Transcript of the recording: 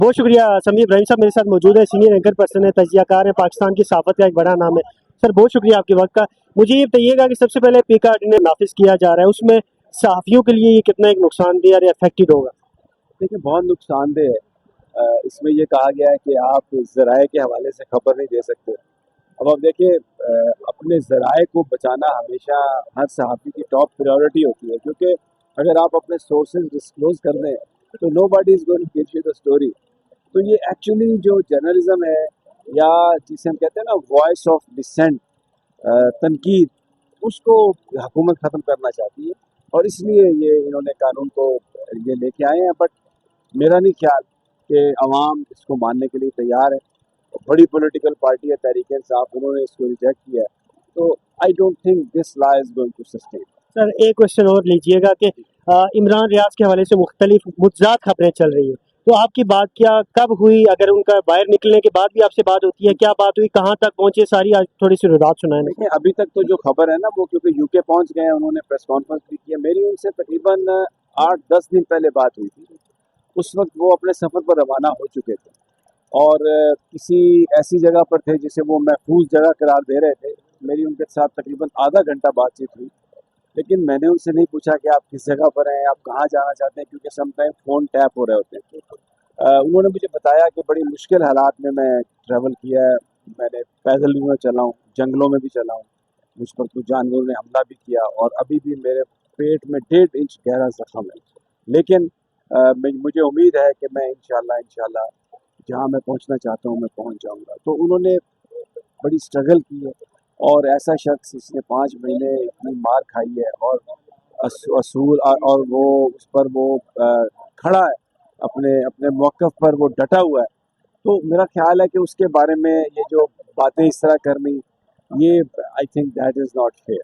बहुत शुक्रिया समीर इब्राहिम साहब मेरे साथ मौजूद है, सीनियर एंकर पर्सन है, तजियाकार है, पाकिस्तान की सहाफत का एक बड़ा नाम है। सर बहुत शुक्रिया आपके वक्त का। मुझे ये बताइएगा कि सबसे पहले पीका ने नाफिज किया जा रहा है, उसमें सहाफ़ियों के लिए ये कितना एक नुकसानदेह और इफेक्टेड होगा? देखिए बहुत नुकसानदेह है। इसमें ये कहा गया है कि आप ज़राए के हवाले से खबर नहीं दे सकते। अब आप देखिए अपने ज़राए को बचाना हमेशा हर सहाफ़ी की टॉप प्रायोरिटी होती है, क्योंकि अगर आप अपने सोर्सेज डिस्क्लोज कर दें तो nobody is going to give you the story. तो ये एक्चुअली जो जर्नलिज्म है, या जिसे हम कहते हैं ना वॉइस ऑफ डिसेंट, तनकीद, उसको हुकूमत ख़त्म करना चाहती है, और इसलिए ये इन्होंने कानून को ये लेके आए हैं। बट मेरा नहीं ख्याल कि अवाम इसको मानने के लिए तैयार है। बड़ी पॉलिटिकल पार्टी है तहरीक इंसाफ, उन्होंने इसको रिजेक्ट किया है। तो I don't think this law is going to sustain. Sir एक क्वेश्चन और लीजिएगा कि इमरान रियाज के हवाले से मुख्तलिफ मुतज़ाद खबरें चल रही हैं, तो आपकी बात क्या कब हुई? अगर उनका बाहर निकलने के बाद भी आपसे बात होती है, क्या बात हुई, कहाँ तक पहुंचे, सारी आज थोड़ी सी रुदात सुनाएं। देखिए अभी तक तो जो खबर है ना, वो क्योंकि यूके पहुंच गए हैं, उन्होंने प्रेस कॉन्फ्रेंस भी की है। मेरी उनसे तकरीबन 8-10 दिन पहले बात हुई थी। उस वक्त वो अपने सफ़र पर रवाना हो चुके थे, और किसी ऐसी जगह पर थे जिसे वो महफूज जगह करार दे रहे थे। मेरी उनके साथ तकरीबन आधा घंटा बातचीत हुई, लेकिन मैंने उनसे नहीं पूछा कि आप किस जगह पर हैं, आप कहाँ जाना चाहते हैं, क्योंकि समटाइम फ़ोन टैप हो रहे होते हैं। उन्होंने मुझे बताया कि बड़ी मुश्किल हालात में मैं ट्रैवल किया है, मैंने पैदल भी मैं चला हूँ, जंगलों में भी चला हूँ, मुझ पर कुछ जानवरों ने हमला भी किया, और अभी भी मेरे पेट में 1.5 इंच गहरा जख्म है। लेकिन मुझे उम्मीद है कि मैं इंशाल्लाह जहाँ मैं पहुँचना चाहता हूँ मैं पहुँच जाऊँगा। तो उन्होंने बड़ी स्ट्रगल की है, और ऐसा शख्स जिसने 5 महीने इतनी मार खाई है, और असूल और वो उस पर वो खड़ा है, अपने अपने मौक़िफ़ पर वो डटा हुआ है। तो मेरा ख्याल है कि उसके बारे में ये जो बातें इस तरह करनी, ये I think that is not fair.